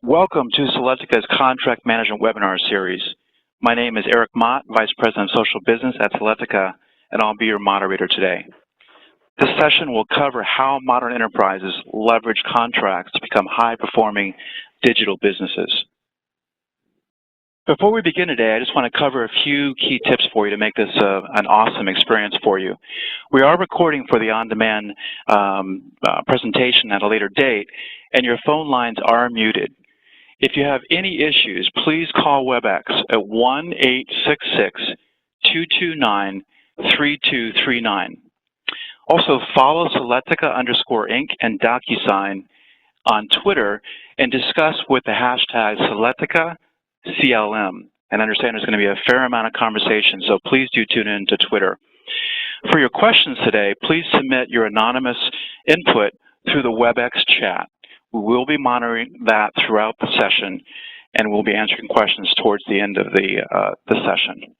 Welcome to Selectiva's Contract Management Webinar Series. My name is Eric Mott, Vice President of Social Business at Selectica, and I'll be your moderator today. This session will cover how modern enterprises leverage contracts to become high-performing digital businesses. Before we begin today, I just want to cover a few key tips for you to make this an awesome experience for you. We are recording for the on-demand presentation at a later date, and your phone lines are muted. If you have any issues, please call WebEx at 1-866-229-3239. Also, follow Selectica_Inc. and Docusign on Twitter and discuss with the hashtag SelecticaCLM. And understand there's going to be a fair amount of conversation, so please do tune in to Twitter. For your questions today, please submit your anonymous input through the WebEx chat. We will be monitoring that throughout the session, and we'll be answering questions towards the end of the session.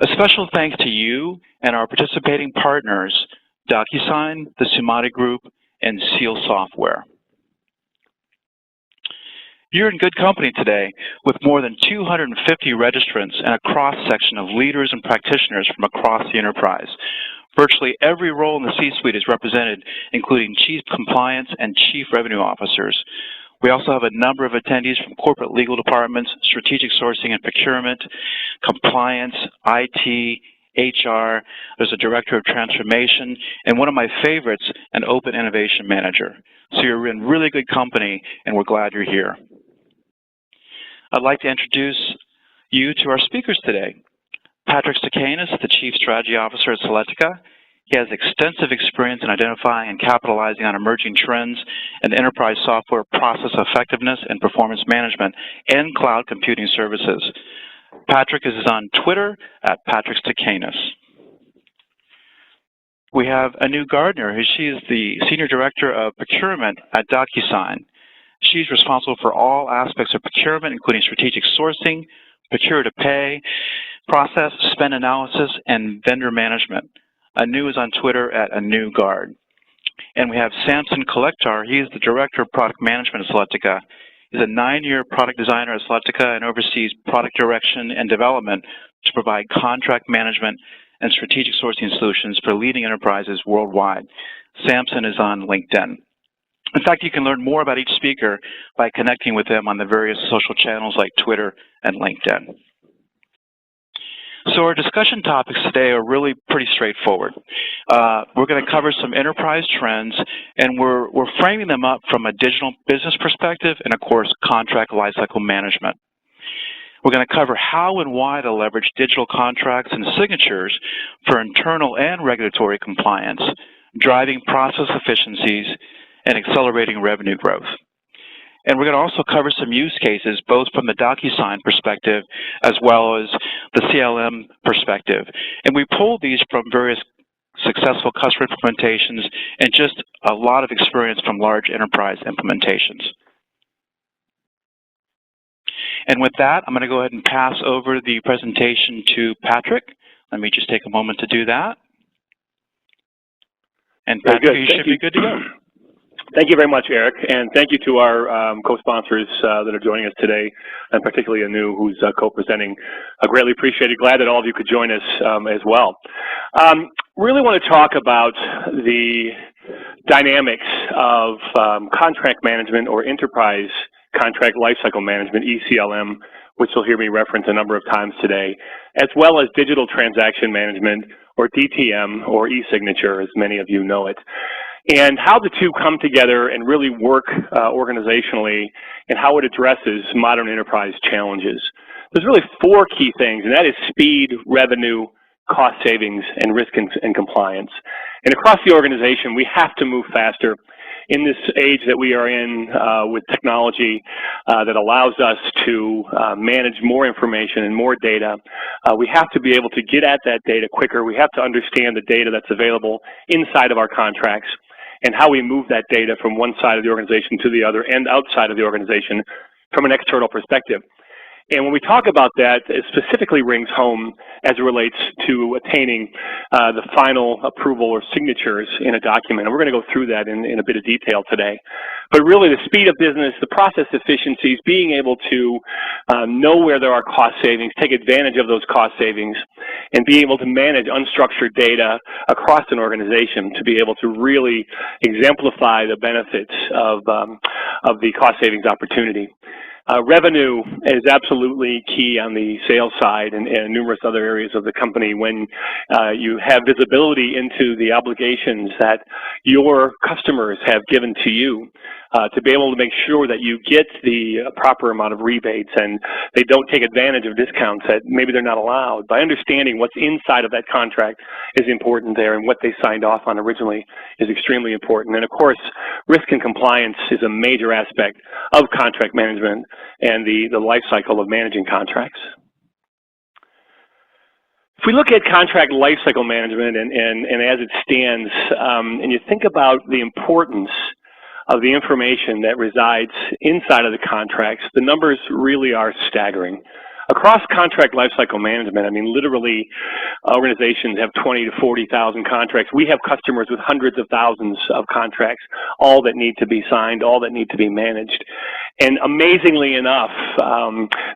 A special thanks to you and our participating partners, Docusign, the Sumati Group, and Seal Software. You're in good company today with more than 250 registrants and a cross-section of leaders and practitioners from across the enterprise. Virtually every role in the C-suite is represented, including Chief Compliance and Chief Revenue Officers. We also have a number of attendees from corporate legal departments, strategic sourcing and procurement, compliance, IT, HR, there's a director of transformation, and one of my favorites, an open innovation manager. So you're in really good company, and we're glad you're here. I'd like to introduce you to our speakers today. Patrick Stakenas, the Chief Strategy Officer at Selectica. He has extensive experience in identifying and capitalizing on emerging trends in enterprise software process effectiveness and performance management and cloud computing services. Patrick is on Twitter at Patrick Stakenas. We have Anu Gartner, she is the Senior Director of Procurement at Docusign. She's responsible for all aspects of procurement, including strategic sourcing, procure-to-pay, process, spend analysis, and vendor management. Anu is on Twitter at AnuGuard. And we have Samson Collector. He is the Director of Product Management at Selectica. He's a 9-year product designer at Selectica and oversees product direction and development to provide contract management and strategic sourcing solutions for leading enterprises worldwide. Samson is on LinkedIn. In fact, you can learn more about each speaker by connecting with them on the various social channels like Twitter and LinkedIn. So our discussion topics today are really pretty straightforward. We're going to cover some enterprise trends, and we're framing them up from a digital business perspective and, of course, contract lifecycle management. We're going to cover how and why to leverage digital contracts and signatures for internal and regulatory compliance, driving process efficiencies, and accelerating revenue growth. And we're going to also cover some use cases, both from the Docusign perspective as well as the CLM perspective. And we pulled these from various successful customer implementations and just a lot of experience from large enterprise implementations. And with that, I'm going to go ahead and pass over the presentation to Patrick. Let me just take a moment to do that. And Patrick, you should be good to go. Thank you very much, Eric, and thank you to our co-sponsors that are joining us today, and particularly Anu, who's co-presenting. I greatly appreciate it. Glad that all of you could join us as well. Really want to talk about the dynamics of contract management or enterprise contract lifecycle management, ECLM, which you'll hear me reference a number of times today, as well as digital transaction management, or DTM, or e-signature, as many of you know it, and how the two come together and really work organizationally and how it addresses modern enterprise challenges. There's really 4 key things, and that is speed, revenue, cost savings, and risk and compliance. And across the organization, we have to move faster. In this age that we are in with technology that allows us to manage more information and more data, we have to be able to get at that data quicker. We have to understand the data that's available inside of our contracts and how we move that data from one side of the organization to the other and outside of the organization from an external perspective. And when we talk about that, it specifically rings home as it relates to attaining the final approval or signatures in a document. And we're going to go through that in a bit of detail today. But really the speed of business, the process efficiencies, being able to know where there are cost savings, take advantage of those cost savings, and be able to manage unstructured data across an organization to be able to really exemplify the benefits of the cost savings opportunity. Revenue is absolutely key on the sales side and numerous other areas of the company when you have visibility into the obligations that your customers have given to you to be able to make sure that you get the proper amount of rebates and they don't take advantage of discounts that maybe they're not allowed. By understanding what's inside of that contract is important there, and what they signed off on originally is extremely important. And of course, risk and compliance is a major aspect of contract management and the life cycle of managing contracts. If we look at contract lifecycle management and as it stands, and you think about the importance of the information that resides inside of the contracts, the numbers really are staggering. Across contract lifecycle management, I mean, literally, organizations have 20 to 40,000 contracts. We have customers with hundreds of thousands of contracts, all that need to be signed, all that need to be managed. And amazingly enough,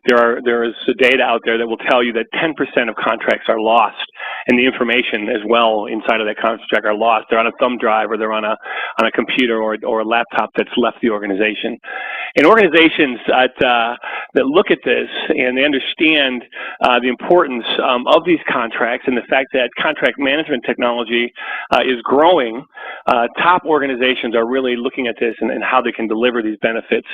there is data out there that will tell you that 10% of contracts are lost, and the information as well inside of that contract are lost. They're on a thumb drive, or they're on a computer or a laptop that's left the organization. And organizations that look at this and they understand the importance of these contracts and the fact that contract management technology is growing, top organizations are really looking at this and how they can deliver these benefits.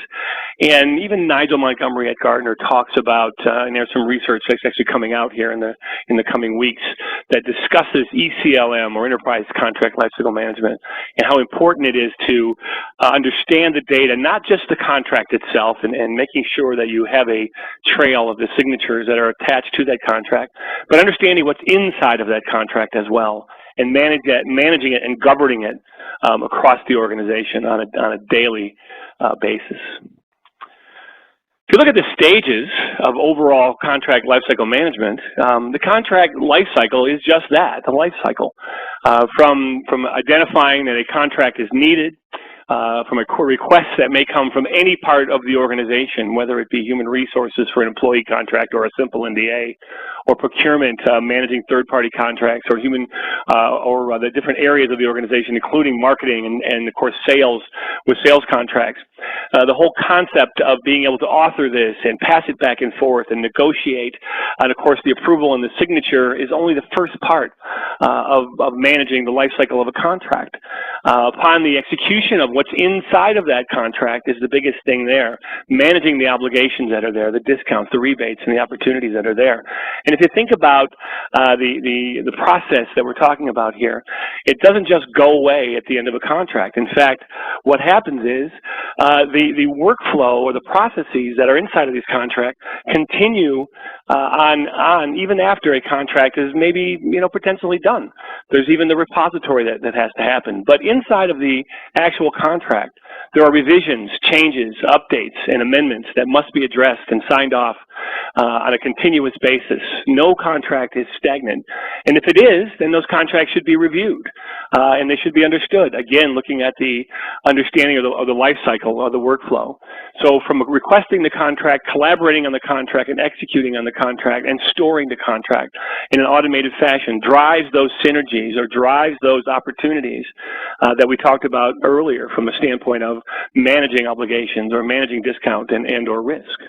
And even Nigel Montgomery at Gartner talks about, and there's some research that's actually coming out here in the coming weeks that discusses ECLM, or Enterprise Contract Lifecycle Management, and how important it is to understand the data, not just the contract itself, and making sure that you have a trail of the signatures that are attached to that contract, but understanding what's inside of that contract as well, and managing it and governing it across the organization on a daily basis. If you look at the stages of overall contract lifecycle management, the contract lifecycle is just that, the lifecycle. From identifying that a contract is needed, from a request that may come from any part of the organization, whether it be human resources for an employee contract or a simple NDA, or procurement, managing third-party contracts, or or the different areas of the organization, including marketing and of course sales with sales contracts. The whole concept of being able to author this and pass it back and forth and negotiate, and of course the approval and the signature is only the first part of managing the life cycle of a contract. Upon the execution of what's inside of that contract is the biggest thing there, managing the obligations that are there, the discounts, the rebates, and the opportunities that are there. And if you think about the process that we're talking about here, it doesn't just go away at the end of a contract. In fact, what happens is the workflow or the processes that are inside of these contracts continue on even after a contract is maybe potentially done. There's even the repository that has to happen. But inside of the actual contract, there are revisions, changes, updates, and amendments that must be addressed and signed off on a continuous basis. No contract is stagnant. And if it is, then those contracts should be reviewed and they should be understood. Again, looking at the understanding of the life cycle or the workflow. So from requesting the contract, collaborating on the contract, and executing on the contract, and storing the contract in an automated fashion drives those synergies or drives those opportunities that we talked about earlier from a standpoint of managing obligations or managing discount and or risk.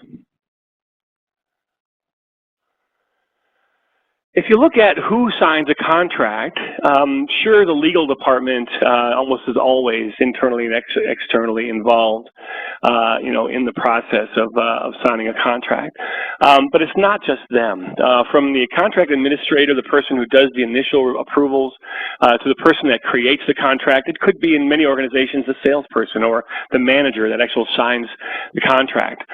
If you look at who signs a contract, sure, the legal department almost is always internally and externally involved, in the process of signing a contract. But it's not just them. From the contract administrator, the person who does the initial approvals, to the person that creates the contract, it could be in many organizations the salesperson or the manager that actually signs the contract.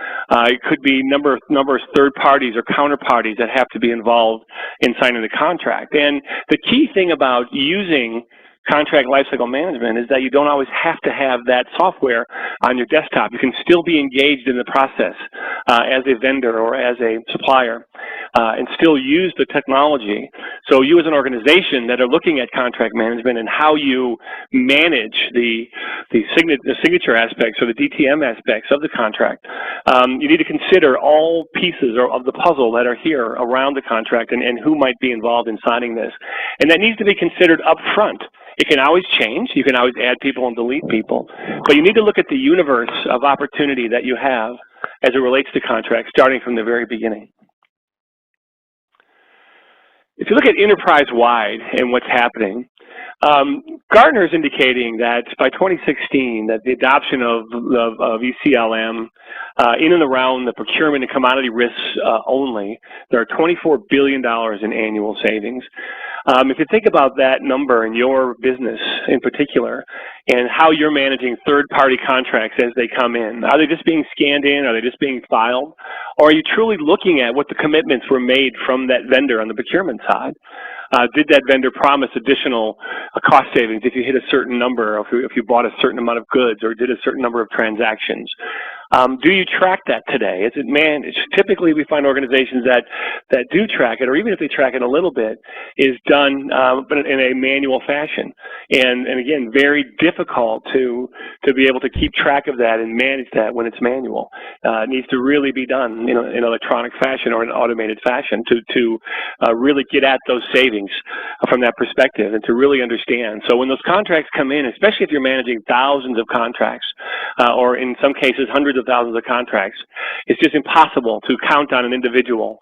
It could be numerous third parties or counterparties that have to be involved in signing the contract. And the key thing about using contract lifecycle management is that you don't always have to have that software on your desktop. You can still be engaged in the process as a vendor or as a supplier and still use the technology. So you as an organization that are looking at contract management and how you manage the signature aspects or the DTM aspects of the contract, you need to consider all pieces of the puzzle that are here around the contract and who might be involved in signing this. And that needs to be considered up front. It can always change. You can always add people and delete people. But you need to look at the universe of opportunity that you have as it relates to contracts starting from the very beginning. If you look at enterprise-wide and what's happening, Gartner is indicating that by 2016 that the adoption of ECLM in and around the procurement and commodity risks only, there are $24 billion in annual savings. If you think about that number in your business in particular and how you're managing third-party contracts as they come in, are they just being scanned in? Are they just being filed? Or are you truly looking at what the commitments were made from that vendor on the procurement side? Did that vendor promise additional cost savings if you hit a certain number, or if you bought a certain amount of goods or did a certain number of transactions? Do you track that today? Is it managed? Typically, we find organizations that do track it, or even if they track it a little bit, is done but in a manual fashion. And again, very difficult to be able to keep track of that and manage that when it's manual. It needs to really be done in an electronic fashion or an automated fashion to really get at those savings from that perspective and to really understand. So when those contracts come in, especially if you're managing thousands of contracts, or in some cases hundreds of thousands of contracts, it's just impossible to count on an individual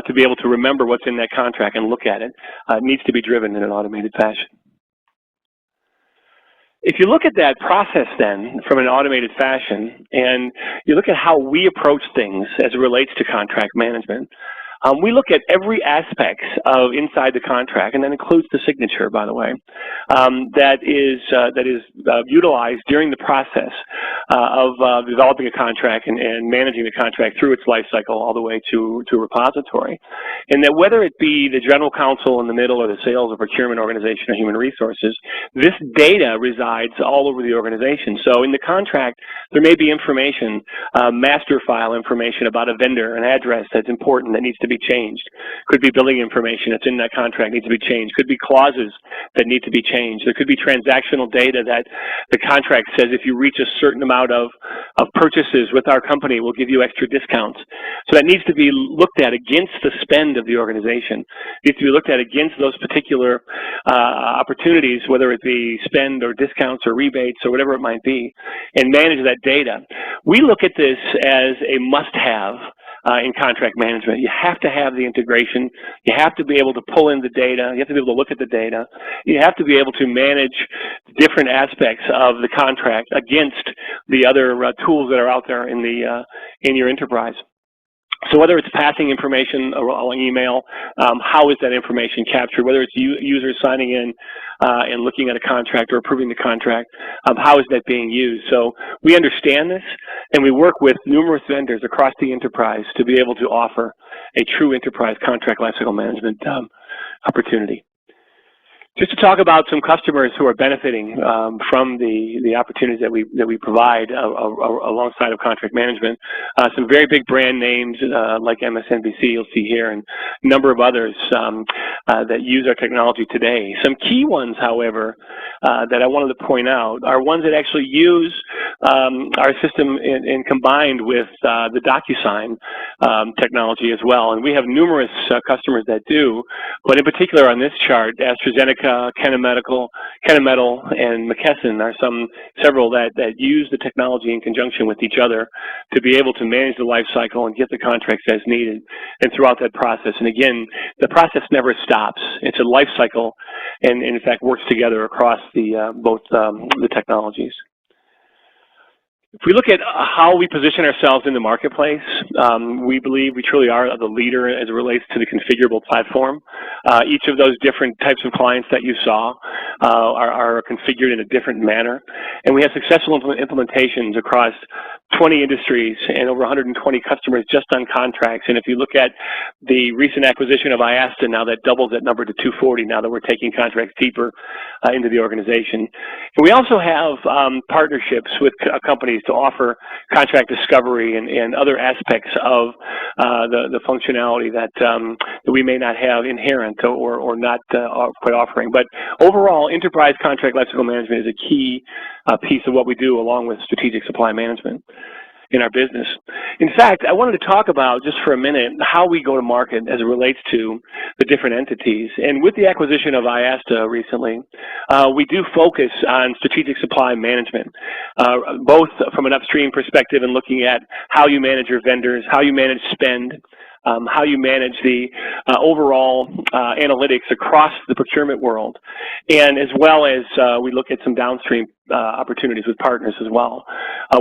to be able to remember what's in that contract and look at it. It needs to be driven in an automated fashion. If you look at that process then from an automated fashion and you look at how we approach things as it relates to contract management, we look at every aspect of inside the contract, and that includes the signature, by the way, that is utilized during the process of developing a contract and managing the contract through its life cycle all the way to repository. And that whether it be the general counsel in the middle or the sales or procurement organization or human resources, this data resides all over the organization. So in the contract, there may be information, master file information about a vendor, an address that's important that needs to be changed. Could be billing information that's in that contract needs to be changed. Could be clauses that need to be changed. There could be transactional data that the contract says if you reach a certain amount of purchases with our company, we'll give you extra discounts. So that needs to be looked at against the spend of the organization. It needs to be looked at against those particular opportunities, whether it be spend or discounts or rebates or whatever it might be, and manage that data. We look at this as a must-have in contract management. You have to have the integration. You have to be able to pull in the data. You have to be able to look at the data. You have to be able to manage different aspects of the contract against the other tools that are out there in your enterprise. So whether it's passing information or email, how is that information captured? Whether it's users signing in and looking at a contract or approving the contract, how is that being used? So we understand this, and we work with numerous vendors across the enterprise to be able to offer a true enterprise contract lifecycle management opportunity. Just to talk about some customers who are benefiting from the opportunities that we provide alongside of contract management. Some very big brand names like MSNBC you'll see here, and a number of others that use our technology today. Some key ones, however, that I wanted to point out are ones that actually use our system and combined with the Docusign technology as well. And we have numerous customers that do, but in particular on this chart, AstraZeneca, Kennametal, and McKesson are several that use the technology in conjunction with each other to be able to manage the life cycle and get the contracts as needed and throughout that process. And again, the process never stops. It's a life cycle and in fact works together across both the technologies. If we look at how we position ourselves in the marketplace, we believe we truly are the leader as it relates to the configurable platform. Each of those different types of clients that you saw are configured in a different manner. And we have successful implementations across 20 industries and over 120 customers just on contracts. And if you look at the recent acquisition of IASTA, now that doubles that number to 240 now that we're taking contracts deeper into the organization. And we also have partnerships with companies to offer contract discovery and other aspects of the functionality that we may not have inherent or not quite offering. But overall, enterprise contract lifecycle management is a key piece of what we do along with strategic supply management in our business. In fact, I wanted to talk about, just for a minute, how we go to market as it relates to the different entities. And with the acquisition of IASTA recently, we do focus on strategic supply management, both from an upstream perspective and looking at how you manage your vendors, how you manage spend, how you manage the overall analytics across the procurement world, and as well as we look at some downstream opportunities with partners as well.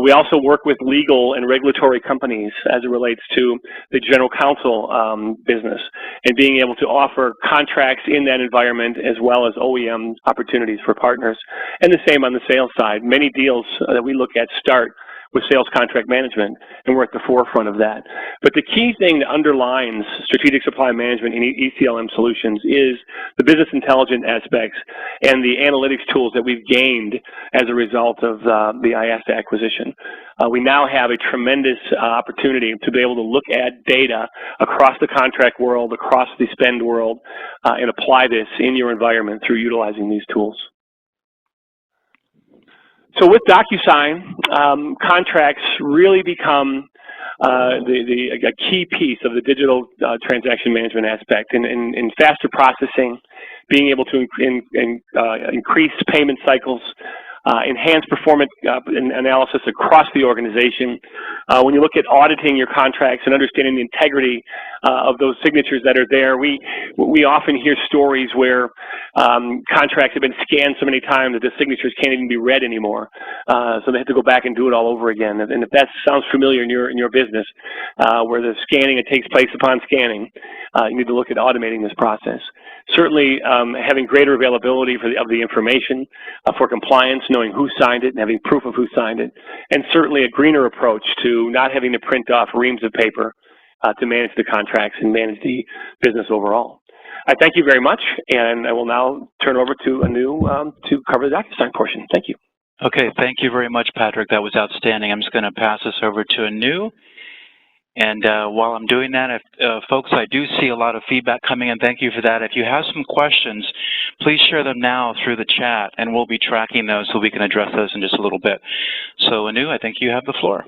We also work with legal and regulatory companies as it relates to the general counsel business and being able to offer contracts in that environment as well as OEM opportunities for partners. And the same on the sales side. Many deals that we look at start with sales contract management, and we're at the forefront of that. But the key thing that underlines strategic supply management in ECLM solutions is the business intelligence aspects and the analytics tools that we've gained as a result of the IASTA acquisition. We now have a tremendous opportunity to be able to look at data across the contract world, across the spend world, and apply this in your environment through utilizing these tools. So with Docusign, contracts really become a key piece of the digital transaction management aspect. In faster processing, being able to increase payment cycles, enhance performance analysis across the organization. When you look at auditing your contracts and understanding the integrity of those signatures that are there, we often hear stories where contracts have been scanned so many times that the signatures can't even be read anymore. So they have to go back and do it all over again. And if that sounds familiar in your business, where the scanning, it takes place upon scanning, you need to look at automating this process. Certainly, having greater availability of the information for compliance, knowing who signed it and having proof of who signed it, and certainly a greener approach to not having to print off reams of paper to manage the contracts and manage the business overall. I thank you very much, and I will now turn over to Anu to cover the Docusign portion. Thank you. Okay, thank you very much, Patrick. That was outstanding. I'm just going to pass this over to Anu. And while I'm doing that, folks, I do see a lot of feedback coming in. Thank you for that. If you have some questions, please share them now through the chat, and we'll be tracking those so we can address those in just a little bit. So, Anu, I think you have the floor.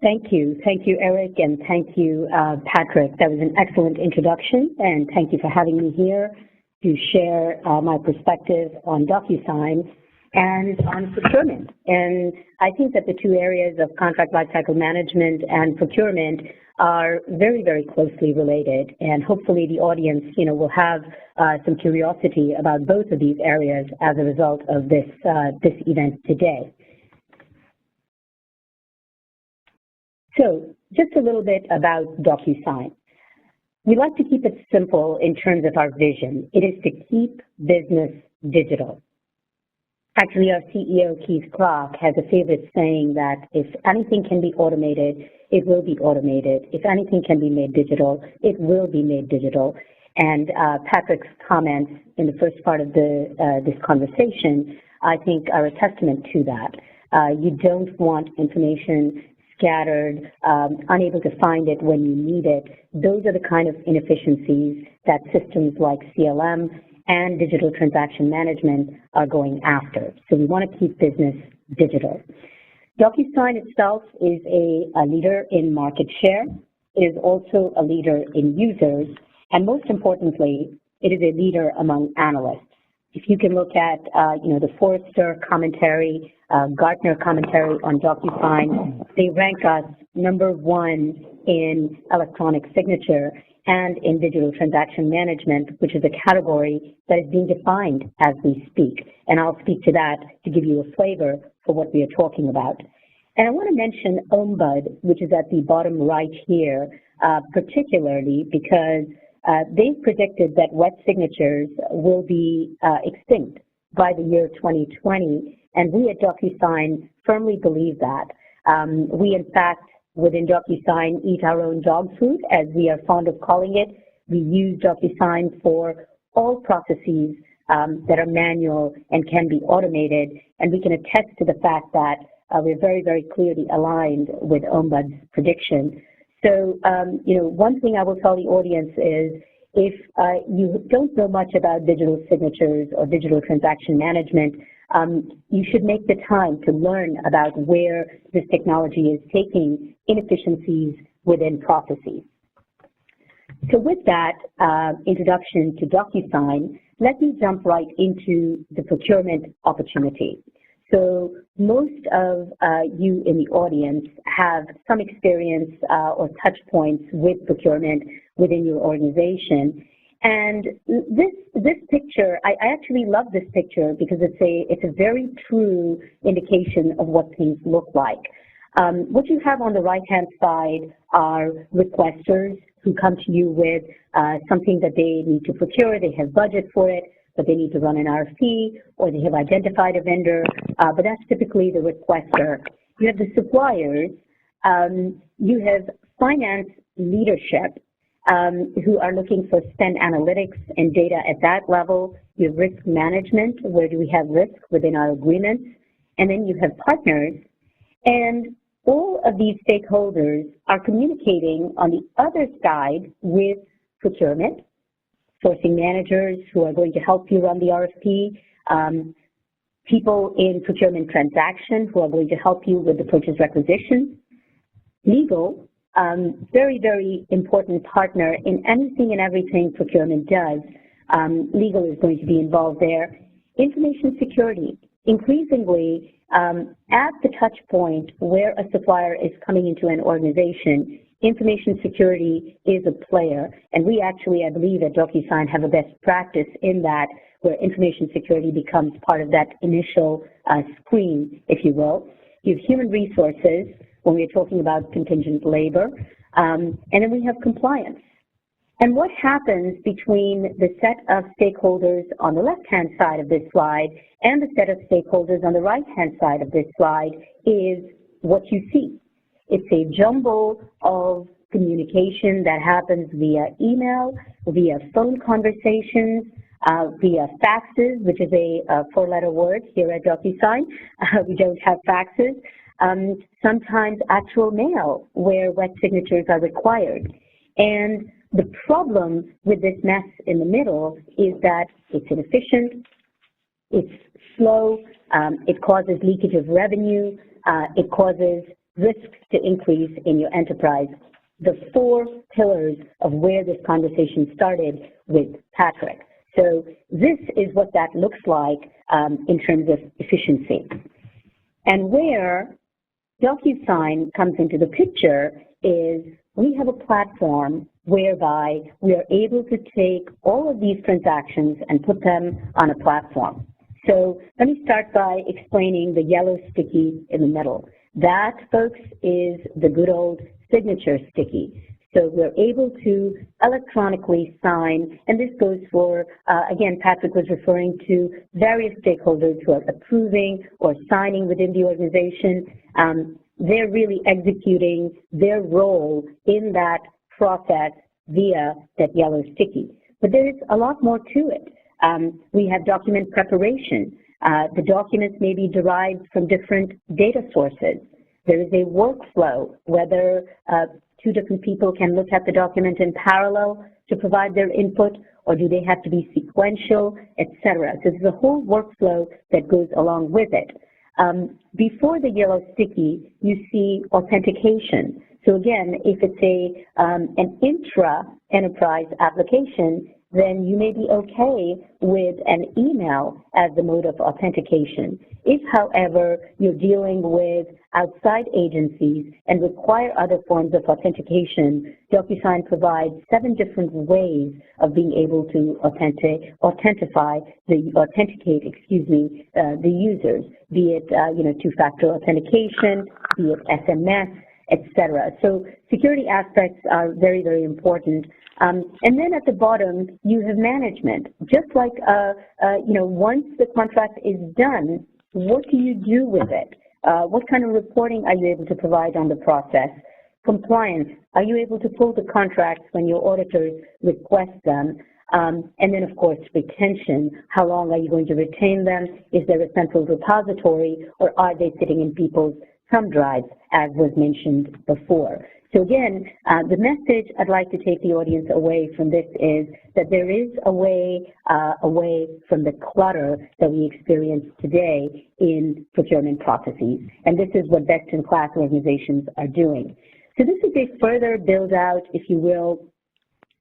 Thank you. Thank you, Eric, and thank you, Patrick. That was an excellent introduction, and thank you for having me here to share my perspective on Docusign and on procurement. And I think that the two areas of contract lifecycle management and procurement are very, very closely related. And hopefully the audience, will have some curiosity about both of these areas as a result of this event today. So just a little bit about Docusign. We like to keep it simple in terms of our vision. It is to keep business digital. Actually, our CEO, Keith Clark, has a favorite saying that if anything can be automated, it will be automated. If anything can be made digital, it will be made digital. And Patrick's comments in the first part of this conversation, I think, are a testament to that. You don't want information scattered, unable to find it when you need it. Those are the kind of inefficiencies that systems like CLM and digital transaction management are going after. So we want to keep business digital. Docusign itself is a leader in market share. It is also a leader in users. And most importantly, it is a leader among analysts. If you can look at, the Forrester commentary, Gartner commentary on Docusign, they rank us #1 in electronic signature and in digital transaction management, which is a category that is being defined as we speak. And I'll speak to that to give you a flavor for what we are talking about. And I want to mention OMBUD, which is at the bottom right here, particularly because they've predicted that wet signatures will be extinct by the year 2020, and we at Docusign firmly believe that. We, in fact, within Docusign, eat our own dog food, as we are fond of calling it. We use Docusign for all processes that are manual and can be automated, and we can attest to the fact that we're very, very clearly aligned with OMBUD's prediction. So, one thing I will tell the audience is, if you don't know much about digital signatures or digital transaction management, you should make the time to learn about where this technology is taking inefficiencies within processes. So with that introduction to Docusign, let me jump right into the procurement opportunity. So most of you in the audience have some experience or touch points with procurement within your organization. And this picture, I actually love this picture because it's a very true indication of what things look like. What you have on the right-hand side are requesters who come to you with something that they need to procure. They have budget for it, but they need to run an RFP, or they have identified a vendor, but that's typically the requester. You have the suppliers. You have finance leadership who are looking for spend analytics and data at that level. You have risk management, where do we have risk within our agreements? And then you have partners. And all of these stakeholders are communicating on the other side with procurement, sourcing managers who are going to help you run the RFP, people in procurement transaction who are going to help you with the purchase requisition, legal, very, very important partner in anything and everything procurement does. Legal is going to be involved there. Information security, increasingly at the touch point where a supplier is coming into an organization, information security is a player, and we actually, I believe, at Docusign have a best practice in that, where information security becomes part of that initial screen, if you will. You have human resources when we're talking about contingent labor, and then we have compliance. And what happens between the set of stakeholders on the left-hand side of this slide and the set of stakeholders on the right-hand side of this slide is what you see. It's a jumble of communication that happens via email, via phone conversations, via faxes, which is a four-letter word here at Docusign. We don't have faxes. Sometimes actual mail, where wet signatures are required. And the problem with this mess in the middle is that it's inefficient, it's slow, it causes leakage of revenue, it causes risks to increase in your enterprise. The four pillars of where this conversation started with Patrick. So this is what that looks like in terms of efficiency. And where Docusign comes into the picture is we have a platform whereby we are able to take all of these transactions and put them on a platform. So let me start by explaining the yellow sticky in the middle. That, folks, is the good old signature sticky. So we're able to electronically sign, and this goes for, again, Patrick was referring to various stakeholders who are approving or signing within the organization. They're really executing their role in that process via that yellow sticky. But there is a lot more to it. We have document preparation. The documents may be derived from different data sources. There is a workflow, whether two different people can look at the document in parallel to provide their input, or do they have to be sequential, etc. So there's a whole workflow that goes along with it. Before the yellow sticky, you see authentication. So again, if it's an intra-enterprise application, then you may be okay with an email as the mode of authentication. If, however, you're dealing with outside agencies and require other forms of authentication, Docusign provides 7 different ways of being able to authenticate the users, be it two-factor authentication, be it SMS, etc. So security aspects are very, very important. And then at the bottom, you have management. Just like, once the contract is done, what do you do with it? What kind of reporting are you able to provide on the process? Compliance, are you able to pull the contracts when your auditors request them? And then, of course, retention. How long are you going to retain them? Is there a central repository, or are they sitting in people's thumb drives, as was mentioned before? So again, the message I'd like to take the audience away from this is that there is a way away from the clutter that we experience today in procurement processes. And this is what best-in-class organizations are doing. So this is a further build-out, if you will,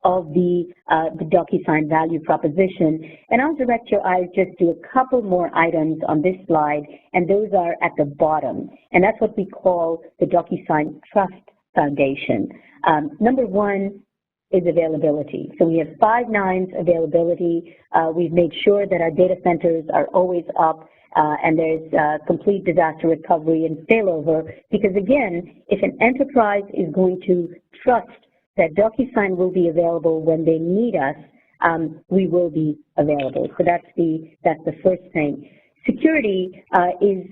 of the Docusign value proposition. And I'll direct your eyes just to a couple more items on this slide, and those are at the bottom. And that's what we call the Docusign Trust Foundation. Number 1 is availability. So we have 5 nines availability. We've made sure that our data centers are always up, and there's complete disaster recovery and failover, because again, if an enterprise is going to trust that Docusign will be available when they need us, we will be available. So that's the first thing. Security is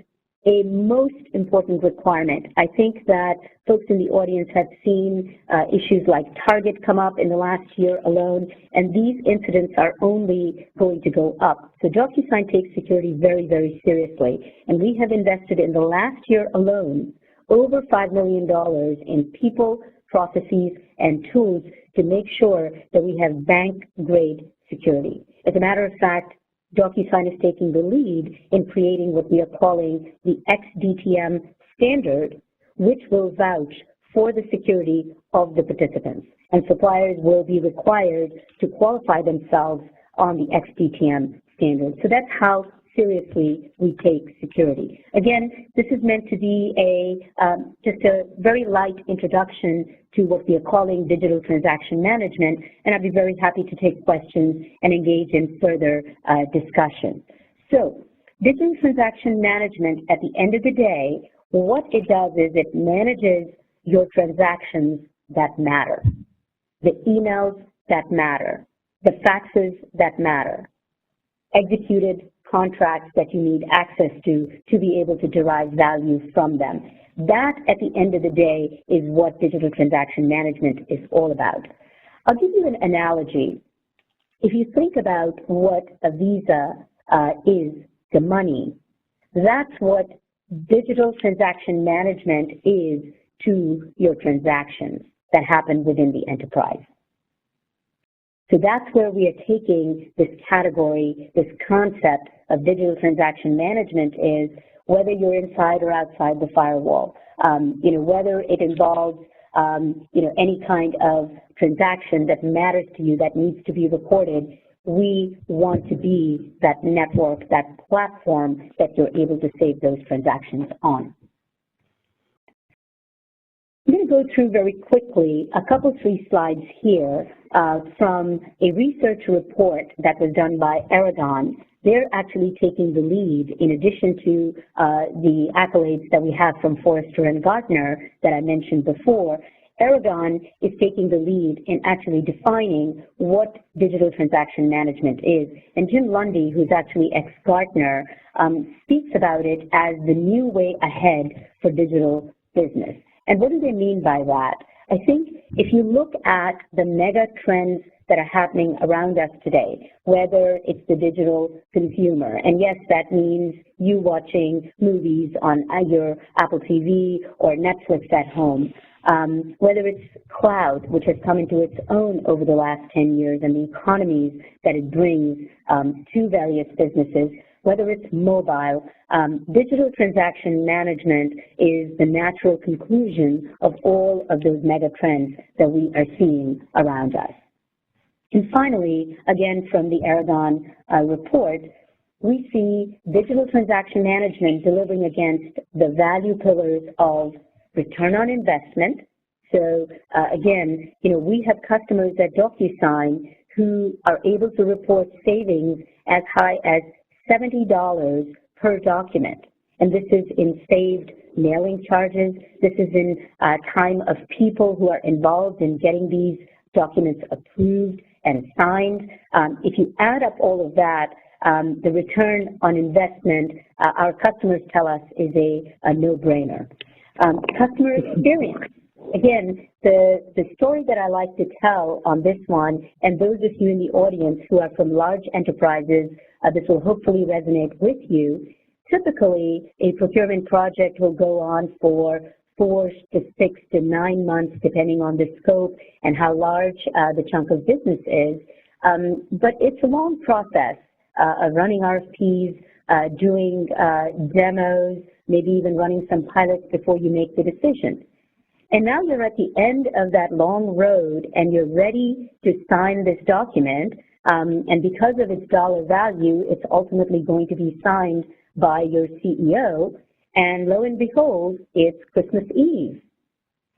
a most important requirement. I think that folks in the audience have seen issues like Target come up in the last year alone, and these incidents are only going to go up. So Docusign takes security very, very seriously, and we have invested in the last year alone over $5 million in people, processes, and tools to make sure that we have bank-grade security. As a matter of fact, Docusign is taking the lead in creating what we are calling the XDTM standard, which will vouch for the security of the participants. And suppliers will be required to qualify themselves on the XDTM standard. So that's how seriously we take security. Again, this is meant to be just a very light introduction to what we are calling digital transaction management, and I'd be very happy to take questions and engage in further discussion. So, digital transaction management, at the end of the day, what it does is it manages your transactions that matter, the emails that matter, the faxes that matter, executed contracts that you need access to be able to derive value from them. That, at the end of the day, is what digital transaction management is all about. I'll give you an analogy. If you think about what a Visa is to money, that's what digital transaction management is to your transactions that happen within the enterprise. So that's where we are taking this category, this concept of digital transaction management is whether you're inside or outside the firewall, whether it involves, any kind of transaction that matters to you that needs to be recorded. We want to be that network, that platform that you're able to save those transactions on. I'm going to go through very quickly a couple 3 slides here from a research report that was done by Aragon. They're actually taking the lead in addition to the accolades that we have from Forrester and Gartner that I mentioned before. Aragon is taking the lead in actually defining what digital transaction management is. And Jim Lundy, who's actually ex-Gartner, speaks about it as the new way ahead for digital business. And what do they mean by that? I think if you look at the mega trends that are happening around us today, whether it's the digital consumer, and yes, that means you watching movies on your Apple TV or Netflix at home, whether it's cloud, which has come into its own over the last 10 years, and the economies that it brings to various businesses, whether it's mobile, digital transaction management is the natural conclusion of all of those mega trends that we are seeing around us. And finally, again from the Aragon report, we see digital transaction management delivering against the value pillars of return on investment. So again, we have customers at Docusign who are able to report savings as high as $70 per document. And this is in saved mailing charges. This is in time of people who are involved in getting these documents approved and signed. If you add up all of that, the return on investment, our customers tell us, is a no-brainer. Customer experience. Again, the story that I like to tell on this one, and those of you in the audience who are from large enterprises, this will hopefully resonate with you. Typically, a procurement project will go on for 4 to 6 to 9 months, depending on the scope and how large the chunk of business is. But it's a long process of running RFPs, doing demos, maybe even running some pilots before you make the decision. And now you're at the end of that long road and you're ready to sign this document. And because of its dollar value, it's ultimately going to be signed by your CEO. And lo and behold, it's Christmas Eve.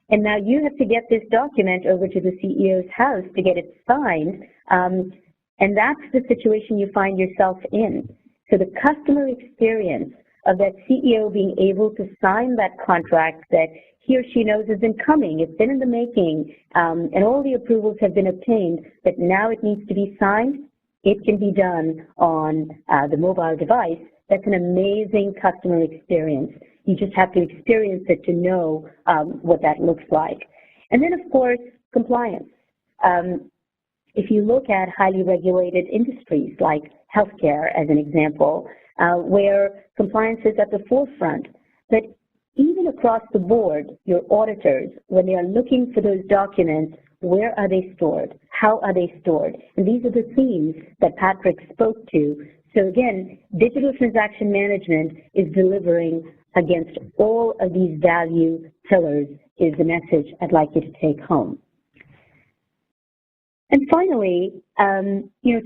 And now you have to get this document over to the CEO's house to get it signed. And that's the situation you find yourself in. So the customer experience of that CEO being able to sign that contract that he or she knows has been coming, it's been in the making, and all the approvals have been obtained, but now it needs to be signed, it can be done on the mobile device. That's an amazing customer experience. You just have to experience it to know what that looks like. And then, of course, compliance. If you look at highly regulated industries like healthcare, as an example, where compliance is at the forefront, but even across the board, your auditors, when they are looking for those documents, where are they stored? How are they stored? And these are the themes that Patrick spoke to. So again, digital transaction management is delivering against all of these value pillars is the message I'd like you to take home. And finally,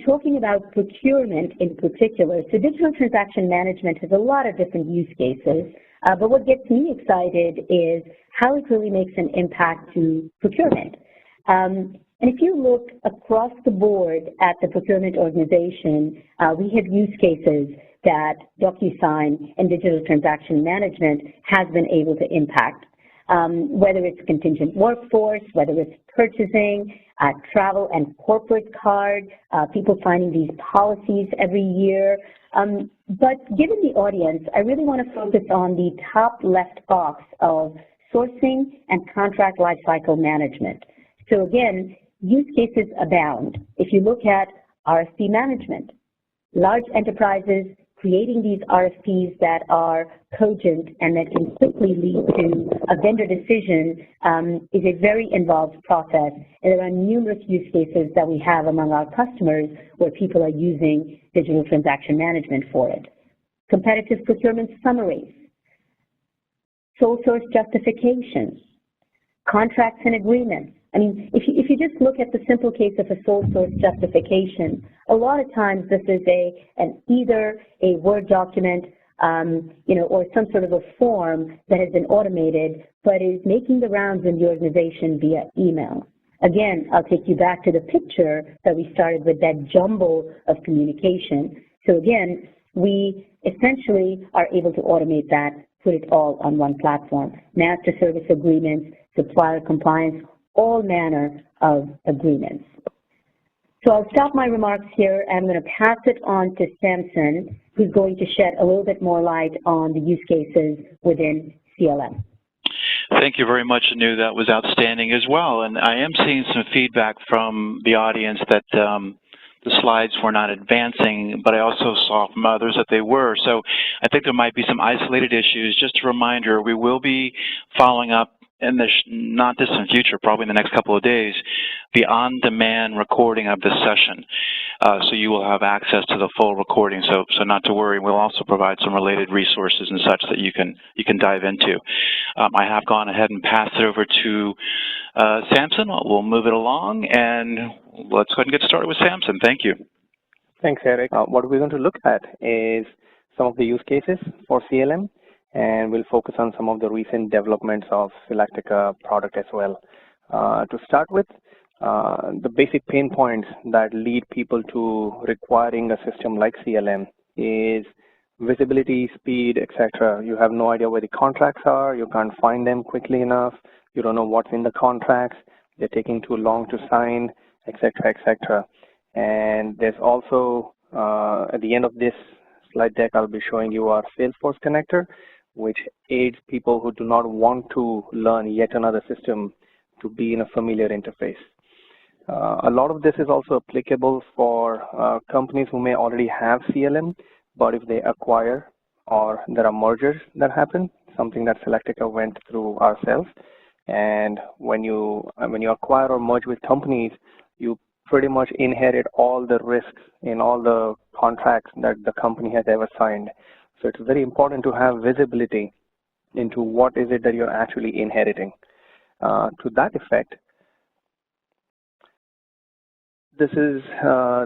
talking about procurement in particular, so digital transaction management has a lot of different use cases, but what gets me excited is how it really makes an impact to procurement. And if you look across the board at the procurement organization, we have use cases that Docusign and digital transaction management has been able to impact. Whether it's contingent workforce, whether it's purchasing, travel and corporate card, people finding these policies every year. But given the audience, I really want to focus on the top left box of sourcing and contract lifecycle management. So again, use cases abound. If you look at RFP management, large enterprises creating these RFPs that are cogent and that can quickly lead to a vendor decision is a very involved process. And there are numerous use cases that we have among our customers where people are using digital transaction management for it. Competitive procurement summaries, sole source justifications, contracts and agreements. I mean, if you just look at the simple case of a sole source justification, a lot of times this is either a Word document, or some sort of a form that has been automated, but is making the rounds in the organization via email. Again, I'll take you back to the picture that we started with, that jumble of communication. So again, we essentially are able to automate that, put it all on one platform. Master service agreements, supplier compliance, all manner of agreements. So I'll stop my remarks here. I'm going to pass it on to Samson, who's going to shed a little bit more light on the use cases within CLM. Thank you very much, Anu. That was outstanding as well. And I am seeing some feedback from the audience that the slides were not advancing, but I also saw from others that they were. So I think there might be some isolated issues. Just a reminder, we will be following up in the not distant future, probably in the next couple of days, the on-demand recording of this session. So you will have access to the full recording, so not to worry. We'll also provide some related resources and such that you can dive into. I have gone ahead and passed it over to Samson. We'll move it along, and let's go ahead and get started with Samson. Thank you. Thanks, Eric. What we're going to look at is some of the use cases for CLM, and we'll focus on some of the recent developments of Selectica product as well. To start with, the basic pain points that lead people to requiring a system like CLM is visibility, speed, etc. You have no idea where the contracts are, you can't find them quickly enough, you don't know what's in the contracts, they're taking too long to sign, etc., etc. And there's also, at the end of this slide deck, I'll be showing you our Salesforce Connector, which aids people who do not want to learn yet another system to be in a familiar interface. A lot of this is also applicable for companies who may already have CLM, but if they acquire or there are mergers that happen, something that Selectica went through ourselves. And when you acquire or merge with companies, you pretty much inherit all the risks in all the contracts that the company has ever signed. So it's very important to have visibility into what is it that you're actually inheriting. To that effect, this is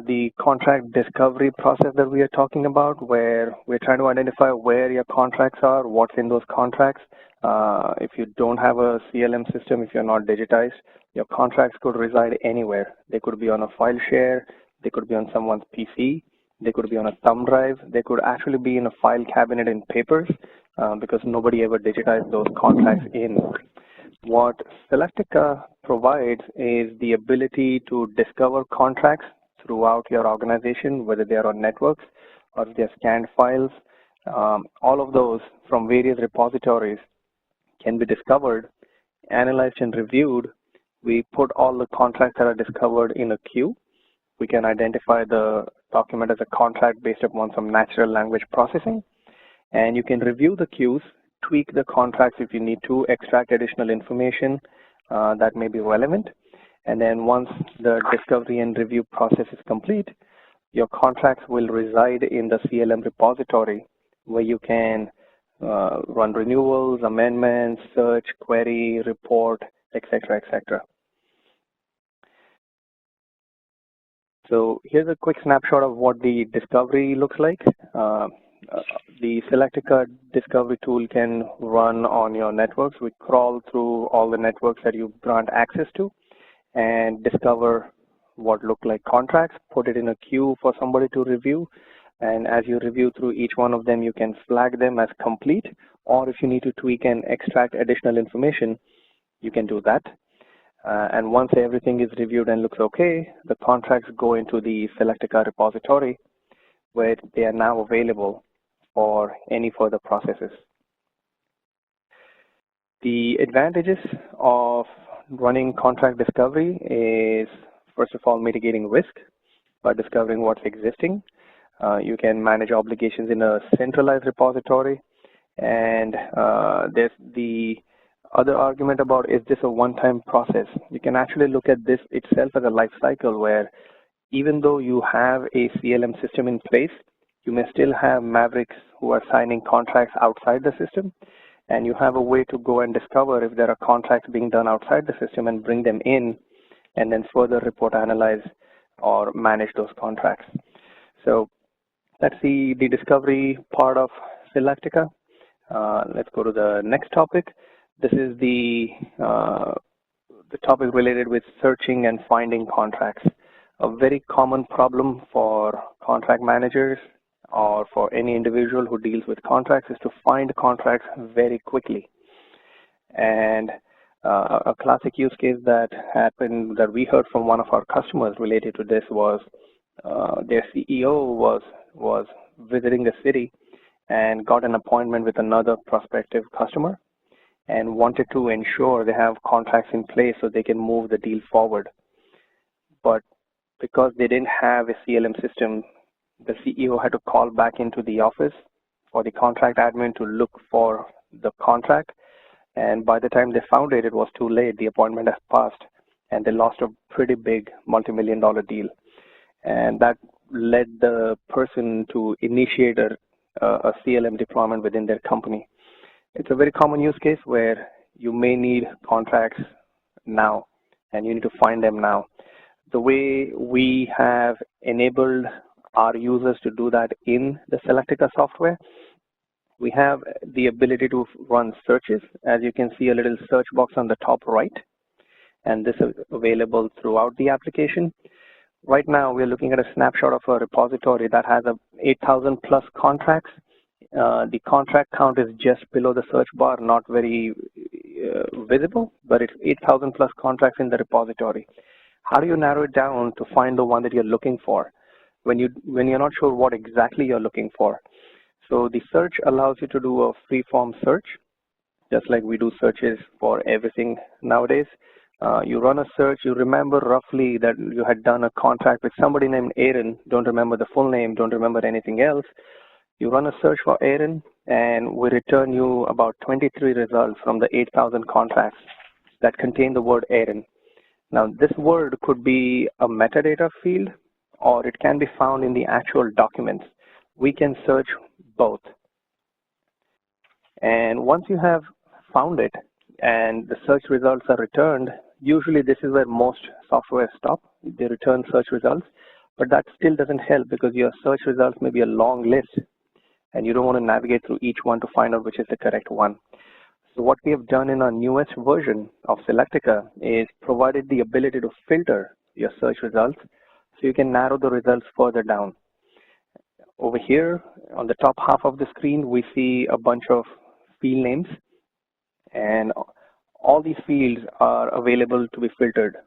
the contract discovery process that we are talking about, where we're trying to identify where your contracts are, what's in those contracts. If you don't have a CLM system, if you're not digitized, your contracts could reside anywhere. They could be on a file share, they could be on someone's PC, they could be on a thumb drive, they could actually be in a file cabinet in papers because nobody ever digitized those contracts in. What Selectica provides is the ability to discover contracts throughout your organization, whether they are on networks or if they're scanned files. All of those from various repositories can be discovered, analyzed, and reviewed. We put all the contracts that are discovered in a queue. We can identify the document as a contract based upon some natural language processing. And you can review the queues, tweak the contracts if you need to, extract additional information that may be relevant. And then once the discovery and review process is complete, your contracts will reside in the CLM repository where you can run renewals, amendments, search, query, report, etc., etc. So here's a quick snapshot of what the discovery looks like. The Selectica discovery tool can run on your networks. We crawl through all the networks that you grant access to and discover what look like contracts, put it in a queue for somebody to review. And as you review through each one of them, you can flag them as complete, or if you need to tweak and extract additional information, you can do that. And once everything is reviewed and looks okay, the contracts go into the Selectica repository where they are now available for any further processes. The advantages of running contract discovery is, first of all, mitigating risk by discovering what's existing. You can manage obligations in a centralized repository. And there's the other argument about, is this a one-time process? You can actually look at this itself as a life cycle where even though you have a CLM system in place, you may still have mavericks who are signing contracts outside the system, and you have a way to go and discover if there are contracts being done outside the system and bring them in, and then further report, analyze, or manage those contracts. So that's the discovery part of Selectica. Let's go to the next topic. This is the topic related with searching and finding contracts. A very common problem for contract managers or for any individual who deals with contracts is to find contracts very quickly. And a classic use case that happened, that we heard from one of our customers related to this, was their CEO was visiting the city and got an appointment with another prospective customer and wanted to ensure they have contracts in place so they can move the deal forward. But because they didn't have a CLM system, the CEO had to call back into the office for the contract admin to look for the contract. And by the time they found it, it was too late. The appointment has passed, and they lost a pretty big multi-million-dollar deal. And that led the person to initiate a CLM deployment within their company. It's a very common use case where you may need contracts now, and you need to find them now. the way we have enabled our users to do that in the Selectica software, we have the ability to run searches. As you can see, a little search box on the top right, and this is available throughout the application. Right now, we're looking at a snapshot of a repository that has 8,000 plus contracts. The contract count is just below the search bar, not very visible, but it's 8,000 plus contracts in the repository. How do you narrow it down to find the one that you're looking for when you're not sure what exactly you're looking for? So the search allows you to do a free-form search, just like we do searches for everything nowadays. You run a search, you remember roughly that you had done a contract with somebody named Aaron, don't remember the full name, don't remember anything else. You run a search for Aaron, and we return you about 23 results from the 8,000 contracts that contain the word Aaron. Now, this word could be a metadata field, or it can be found in the actual documents. We can search both. And once you have found it and the search results are returned, usually this is where most software stop. They return search results, but that still doesn't help because your search results may be a long list and you don't want to navigate through each one to find out which is the correct one. So what we have done in our newest version of Selectica is provided the ability to filter your search results so you can narrow the results further down. Over here on the top half of the screen, we see a bunch of field names, and all these fields are available to be filtered.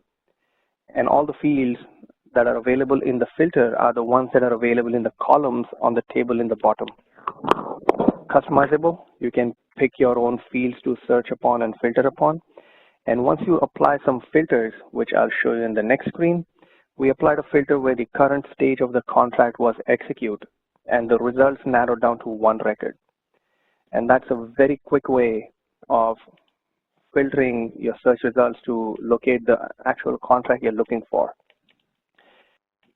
And all the fields that are available in the filter are the ones that are available in the columns on the table in the bottom. Customizable, you can pick your own fields to search upon and filter upon. And once you apply some filters, which I'll show you in the next screen, we applied a filter where the current stage of the contract was execute, and the results narrowed down to one record. And that's a very quick way of filtering your search results to locate the actual contract you're looking for.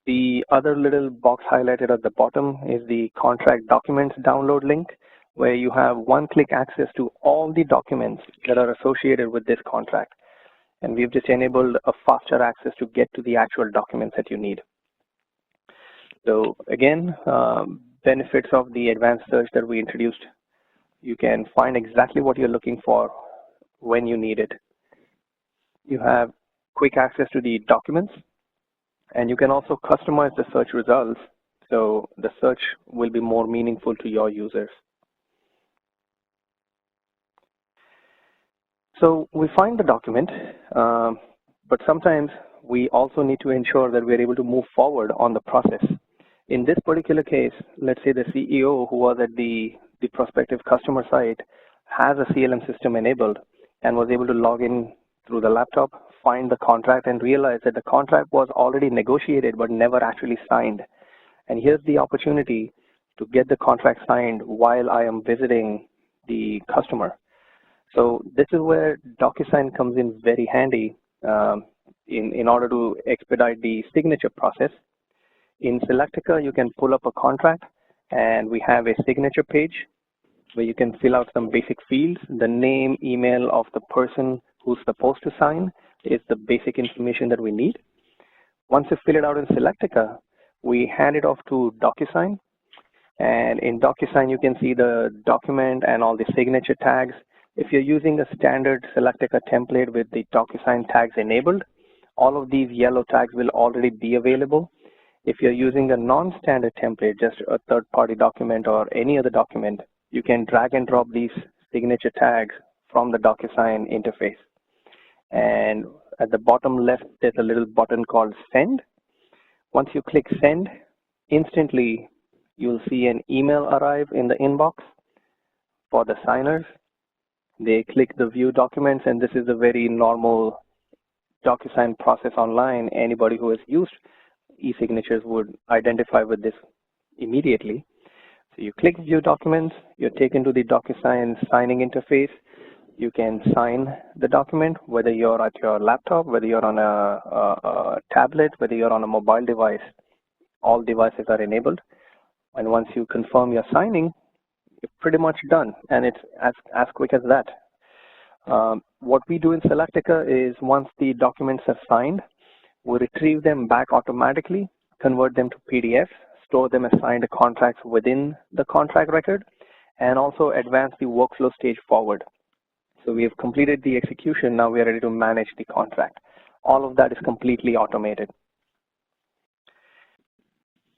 The other little box highlighted at the bottom is the contract documents download link, where you have one-click access to all the documents that are associated with this contract. And we've just enabled a faster access to get to the actual documents that you need. So again, benefits of the advanced search that we introduced. You can find exactly what you're looking for when you need it. You have quick access to the documents, and you can also customize the search results so the search will be more meaningful to your users. So we find the document, but sometimes we also need to ensure that we're able to move forward on the process. In this particular case, let's say the CEO who was at the prospective customer site has a CLM system enabled and was able to log in through the laptop, find the contract, and realize that the contract was already negotiated but never actually signed. And here's the opportunity to get the contract signed while I am visiting the customer. So this is where Docusign comes in very handy in order to expedite the signature process. In Selectica, you can pull up a contract, and we have a signature page where you can fill out some basic fields. The name, email of the person who's supposed to sign is the basic information that we need. Once you fill it out in Selectica, we hand it off to Docusign. And in Docusign, you can see the document and all the signature tags. If you're using a standard Selectica template with the Docusign tags enabled, all of these yellow tags will already be available. If you're using a non-standard template, just a third-party document or any other document, you can drag and drop these signature tags from the Docusign interface. And at the bottom left, there's a little button called Send. Once you click Send, instantly you'll see an email arrive in the inbox for the signers. They click the View Documents, and this is a very normal Docusign process online. Anybody who has used e-signatures would identify with this immediately. So you click View Documents, you're taken to the Docusign signing interface. You can sign the document, whether you're at your laptop, whether you're on a tablet, whether you're on a mobile device. All devices are enabled. And once you confirm your signing, you're pretty much done. And it's as quick as that. What we do in Selectica is once the documents are signed, We retrieve them back automatically, convert them to PDFs, store them as signed contracts within the contract record, and also advance the workflow stage forward. So we have completed the execution. Now we are ready to manage the contract. All of that is completely automated.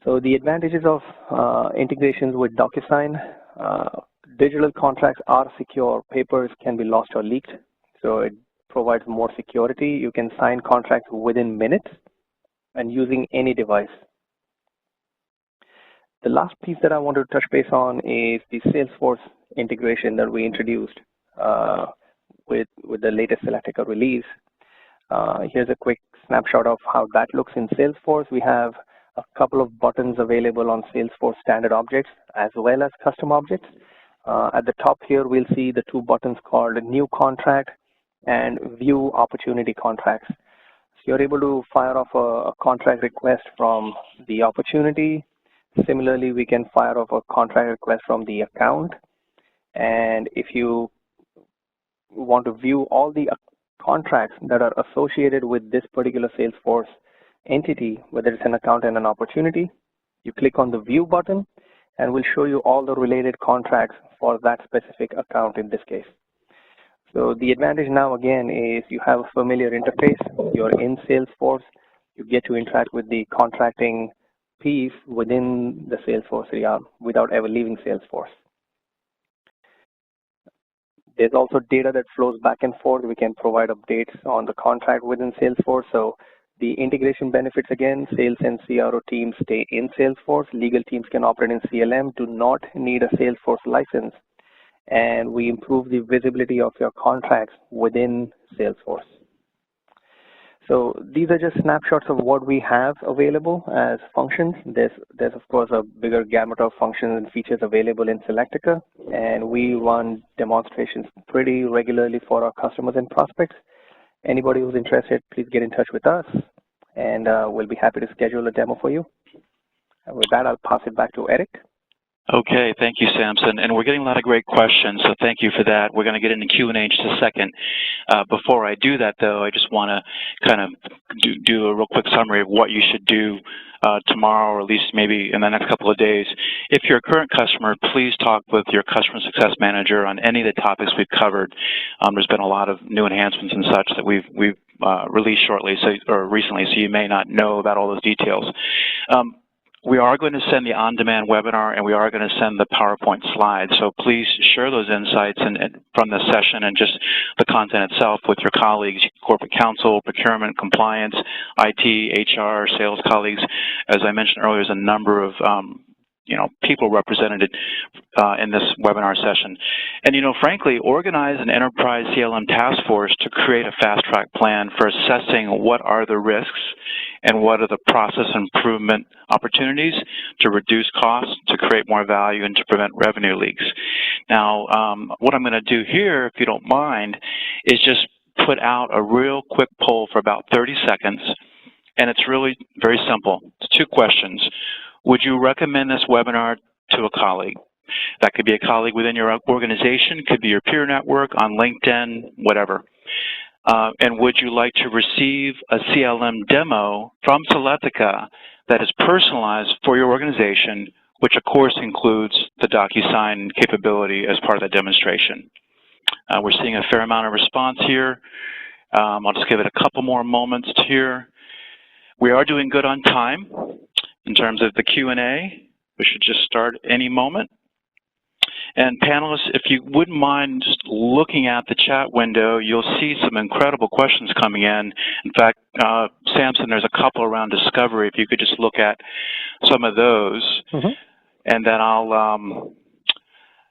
So the advantages of integrations with Docusign, digital contracts are secure. Papers can be lost or leaked. So it provides more security. You can sign contracts within minutes and using any device. The last piece that I want to touch base on is the Salesforce integration that we introduced with the latest Selectica release. Here's a quick snapshot of how that looks in Salesforce. We have a couple of buttons available on Salesforce standard objects as well as custom objects. At the top here, we'll see the two buttons called New Contract and View Opportunity Contracts. So you're able to fire off a contract request from the opportunity. Similarly, we can fire off a contract request from the account. And if you want to view all the contracts that are associated with this particular Salesforce entity, whether it's an account and an opportunity, you click on the View button, and we'll show you all the related contracts for that specific account in this case. So the advantage now again is you have a familiar interface. You're in Salesforce. You get to interact with the contracting piece within the Salesforce realm without ever leaving Salesforce. There's also data that flows back and forth. We can provide updates on the contract within Salesforce. So the integration benefits, again, sales and CRO teams stay in Salesforce. Legal teams can operate in CLM, do not need a Salesforce license. And we improve the visibility of your contracts within Salesforce. So these are just snapshots of what we have available as functions. There's of course a bigger gamut of functions and features available in Selectica, and we run demonstrations pretty regularly for our customers and prospects. Anybody who's interested, please get in touch with us, and we'll be happy to schedule a demo for you. And with that, I'll pass it back to Eric. Okay, thank you, Samson. And we're getting a lot of great questions, so thank you for that. We're going to get into Q&A in just a second. Before I do that, though, I just want to kind of do a real quick summary of what you should do tomorrow, or at least maybe in the next couple of days. If you're a current customer, please talk with your customer success manager on any of the topics we've covered. There's been a lot of new enhancements and such that we've released recently, so you may not know about all those details. We are going to send the on-demand webinar, and we are going to send the PowerPoint slides. So please share those insights from the session and just the content itself with your colleagues, corporate counsel, procurement, compliance, IT, HR, sales colleagues. As I mentioned earlier, there's a number of people represented in this webinar session. And, frankly, organize an enterprise CLM task force to create a fast-track plan for assessing what are the risks and what are the process improvement opportunities to reduce costs, to create more value, and to prevent revenue leaks. Now, what I'm going to do here, if you don't mind, is just put out a real quick poll for about 30 seconds, and it's really very simple. It's two questions. Would you recommend this webinar to a colleague? That could be a colleague within your organization, could be your peer network, on LinkedIn, whatever. And would you like to receive a CLM demo from Selectica that is personalized for your organization, which of course includes the Docusign capability as part of that demonstration? We're seeing a fair amount of response here. I'll just give it a couple more moments here. We are doing good on time in terms of the Q&A. We should just start any moment. And panelists, if you wouldn't mind just looking at the chat window, you'll see some incredible questions coming in. In fact, Samson, there's a couple around discovery. If you could just look at some of those. And then I'll,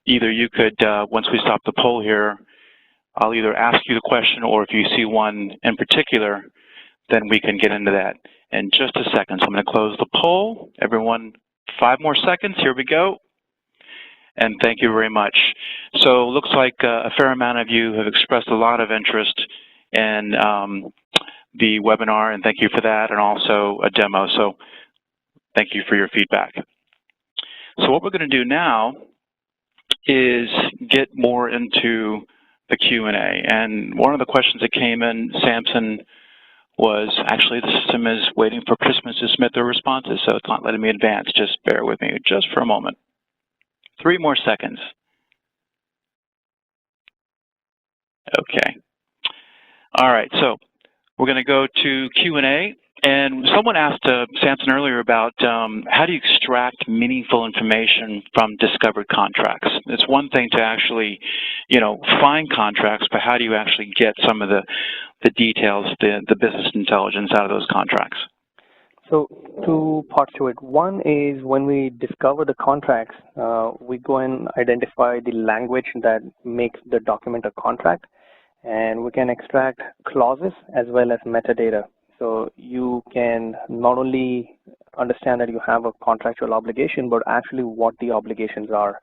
either you could, once we stop the poll here, I'll either ask you the question, or if you see one in particular, then we can get into that in just a second. So I'm going to close the poll. Everyone, 5 more seconds. Here we go. And thank you very much. So it looks like a fair amount of you have expressed a lot of interest in the webinar, and thank you for that, and also a demo. So thank you for your feedback. So what we're going to do now is get more into the Q&A. And one of the questions that came in, Samson, was actually the system is waiting for participants to submit their responses, so it's not letting me advance. Just bear with me just for a moment. 3 more seconds. Okay. All right, so we're going to go to Q&A. And someone asked Samson earlier about how do you extract meaningful information from discovered contracts? It's one thing to actually, find contracts, but how do you actually get some of the details, the business intelligence out of those contracts? So 2 parts to it. One is when we discover the contracts, we go and identify the language that makes the document a contract, and we can extract clauses as well as metadata. So you can not only understand that you have a contractual obligation, but actually what the obligations are.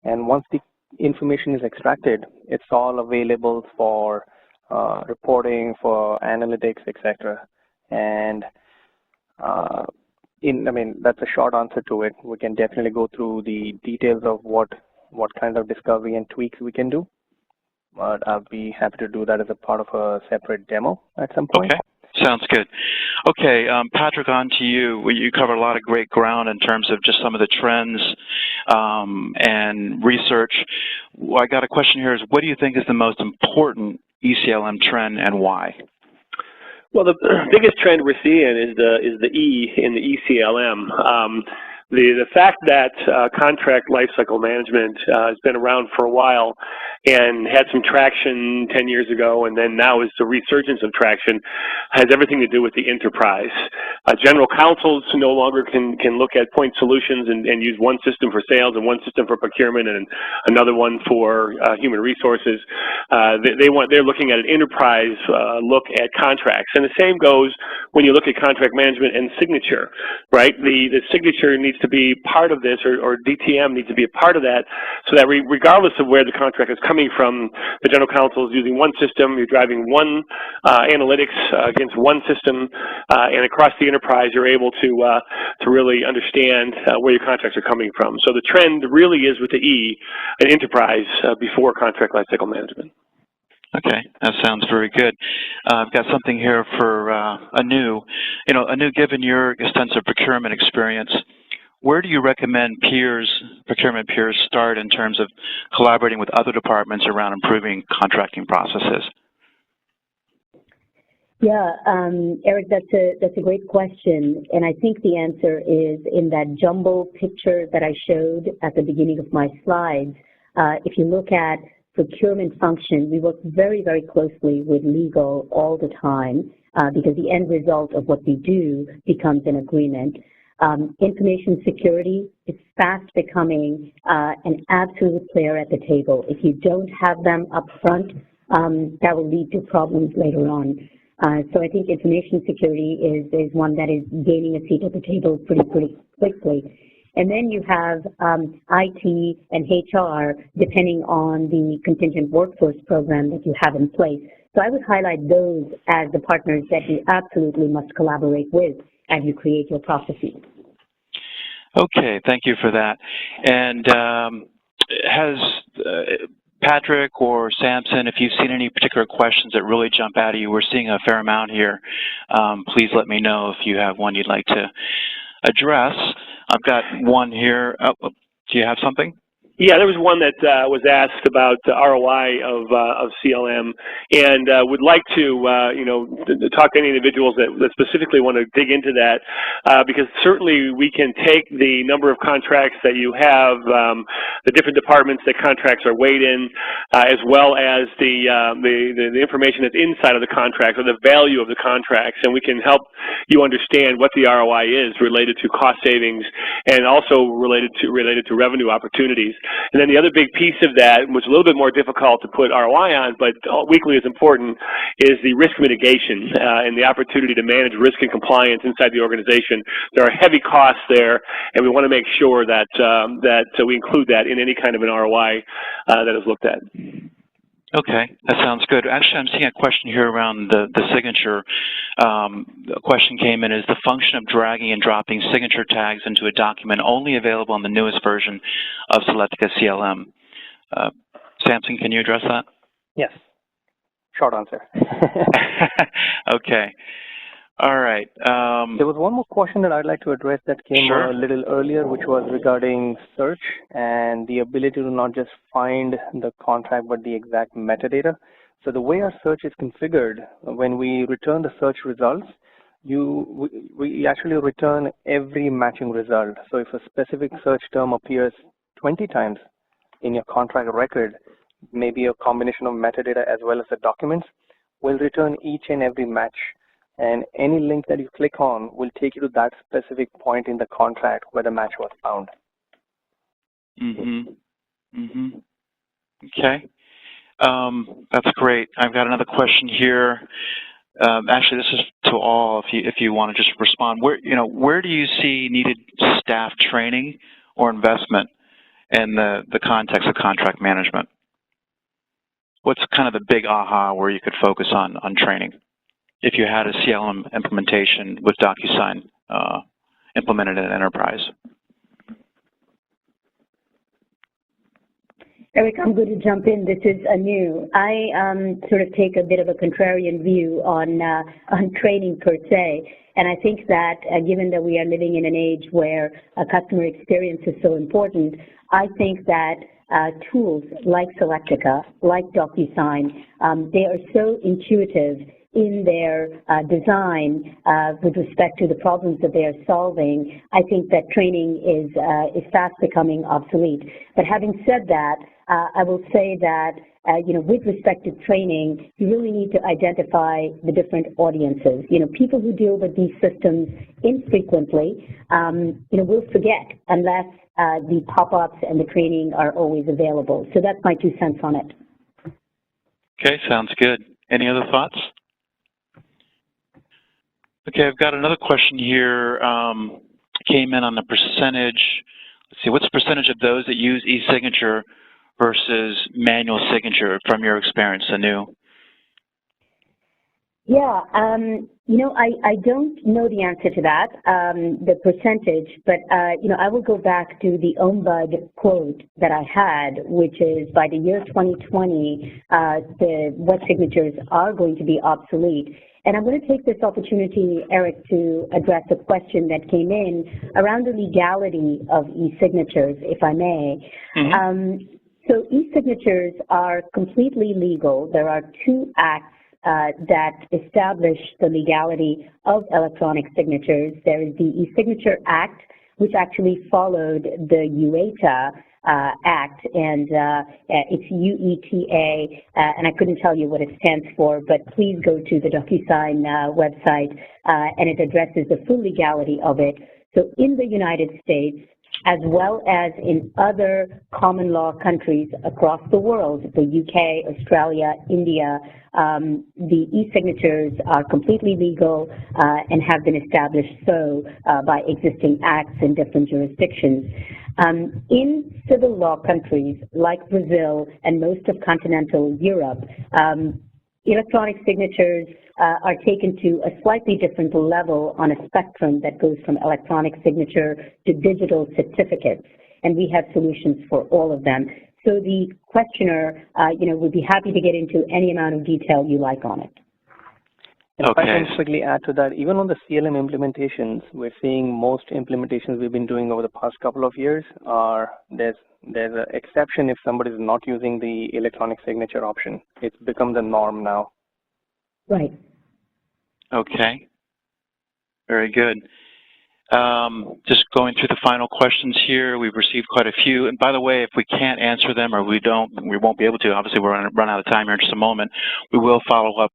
And once the information is extracted, it's all available for reporting, for analytics, etc. And that's a short answer to it. We can definitely go through the details of what kind of discovery and tweaks we can do. But I'll be happy to do that as a part of a separate demo at some point. Okay. Sounds good. Okay, Patrick, on to you. You covered a lot of great ground in terms of just some of the trends and research. I got a question here is, what do you think is the most important ECLM trend and why? Well, the biggest trend we're seeing is the E in the ECLM. The fact that contract lifecycle management has been around for a while and had some traction 10 years ago, and then now is the resurgence of traction, has everything to do with the enterprise. General counsels no longer can look at point solutions and use one system for sales and one system for procurement and another one for human resources. They're looking at an enterprise look at contracts, and the same goes when you look at contract management and signature, right? The signature needs to be part of this, or DTM needs to be a part of that, so that regardless of where the contract is coming from, the general counsel is using one system, you're driving one analytics against one system, and across the enterprise you're able to really understand where your contracts are coming from. So the trend really is with the E, an enterprise before contract lifecycle management. Okay, that sounds very good. I've got something here for Anu. Anu, given your extensive procurement experience, where do you recommend procurement peers start in terms of collaborating with other departments around improving contracting processes? Yeah, Eric, that's a great question, and I think the answer is in that jumbo picture that I showed at the beginning of my slides. If you look at procurement function, we work very, very closely with legal all the time because the end result of what we do becomes an agreement. Information security is fast becoming an absolute player at the table. If you don't have them up front, that will lead to problems later on. So I think information security is one that is gaining a seat at the table pretty quickly. And then you have IT and HR, depending on the contingent workforce program that you have in place. So I would highlight those as the partners that you absolutely must collaborate with as you create your processes. Okay, thank you for that. And has Patrick or Samson, if you've seen any particular questions that really jump out at you, we're seeing a fair amount here. Please let me know if you have one you'd like to address. I've got one here. Oh, do you have something? Yeah, there was one that was asked about the ROI of CLM, and would like to talk to any individuals that specifically want to dig into that, because certainly we can take the number of contracts that you have, the different departments that contracts are weighed in, as well as the information that's inside of the contracts or the value of the contracts, and we can help you understand what the ROI is related to cost savings and also related to revenue opportunities. And then the other big piece of that, which is a little bit more difficult to put ROI on, but equally as important, is the risk mitigation and the opportunity to manage risk and compliance inside the organization. There are heavy costs there, and we want to make sure that we include that in any kind of an ROI that is looked at. Okay, that sounds good. Actually, I'm seeing a question here around the signature. A question came in, is the function of dragging and dropping signature tags into a document only available on the newest version of Selectica CLM? Samson, can you address that? Yes. Short answer. Okay. All right. There was one more question that I'd like to address that came a little earlier, which was regarding search and the ability to not just find the contract, but the exact metadata. So the way our search is configured, when we return the search results, we actually return every matching result. So if a specific search term appears 20 times in your contract record, maybe a combination of metadata as well as the documents, we'll return each and every match. And any link that you click on will take you to that specific point in the contract where the match was found. Okay. That's great. I've got another question here. Actually, this is to all. If you want to just respond, where do you see needed staff training or investment in the context of contract management? What's kind of the big aha where you could focus on training if you had a CLM implementation with Docusign implemented in an enterprise? Eric, I'm going to jump in. This is Anu. I sort of take a bit of a contrarian view on training per se, and I think that given that we are living in an age where customer experience is so important, I think that tools like Selectica, like Docusign, they are so intuitive in their design with respect to the problems that they are solving. I think that training is fast becoming obsolete. But having said that, I will say that with respect to training, you really need to identify the different audiences. People who deal with these systems infrequently, will forget unless the pop-ups and the training are always available. So that's my 2 cents on it. Okay, sounds good. Any other thoughts? Okay, I've got another question here. Came in on the percentage. Let's see, what's the percentage of those that use e-signature versus manual signature from your experience, Anu? Yeah, I don't know the answer to that, the percentage, but, I will go back to the Ombud quote that I had, which is by the year 2020, the wet signatures are going to be obsolete. And I'm going to take this opportunity, Eric, to address a question that came in around the legality of e-signatures, if I may. So e-signatures are completely legal. There are 2 acts that establish the legality of electronic signatures. There is the e-signature act, which actually followed the UETA Act, and it's UETA, and I couldn't tell you what it stands for, but please go to the Docusign website, and it addresses the full legality of it. So in the United States, as well as in other common law countries across the world, the UK, Australia, India, the e-signatures are completely legal and have been established so by existing acts in different jurisdictions. In civil law countries like Brazil and most of continental Europe, electronic signatures are taken to a slightly different level on a spectrum that goes from electronic signature to digital certificates, and we have solutions for all of them. So the questioner, would be happy to get into any amount of detail you like on it. And if I can quickly add to that, even on the CLM implementations, we're seeing most implementations we've been doing over the past couple of years are there's an exception if somebody is not using the electronic signature option. It's become the norm now. Right. Okay. Very good. Just going through the final questions here. We've received quite a few. And by the way, if we can't answer them or we won't be able to, obviously we're going to run out of time here in just a moment, we will follow up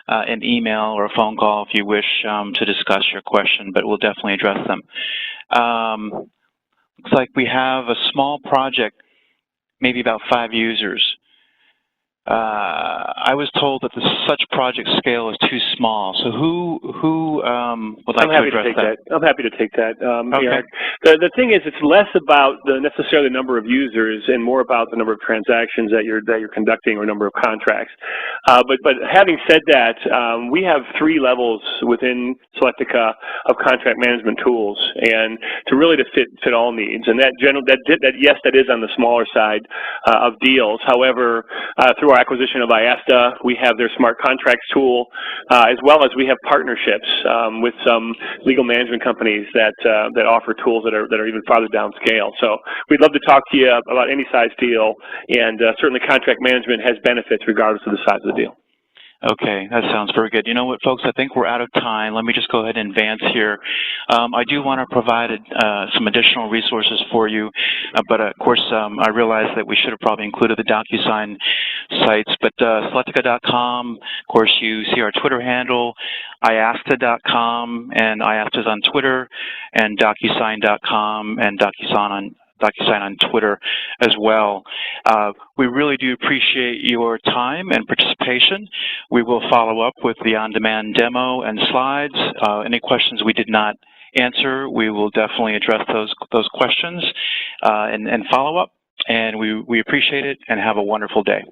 an email or a phone call if you wish to discuss your question, but we'll definitely address them. Looks like we have a small project, maybe about 5 users. I was told that such project scale is too small. So who would like to address that? I'm happy to take that. Okay. Eric. The thing is, it's less about necessarily the number of users and more about the number of transactions that you're conducting or number of contracts. But having said that, we have 3 levels within Selectica of contract management tools, and to really fit all needs. And that yes, that is on the smaller side of deals. However, through our acquisition of IASTA, we have their smart contracts tool, as well as we have partnerships with some legal management companies that offer tools that are even farther down scale. So we'd love to talk to you about any size deal, and certainly contract management has benefits regardless of the size of the deal. Okay, that sounds very good. You know what, folks, I think we're out of time. Let me just go ahead and advance here. I do want to provide some additional resources for you, but of course, I realize that we should have probably included the Docusign sites, but Selectica.com, of course, you see our Twitter handle, IASTA.com, and IASTA is on Twitter, and Docusign.com, and Docusign on Twitter as well. We really do appreciate your time and participation. We will follow up with the on-demand demo and slides. Any questions we did not answer, we will definitely address those questions and follow up. And we appreciate it, and have a wonderful day.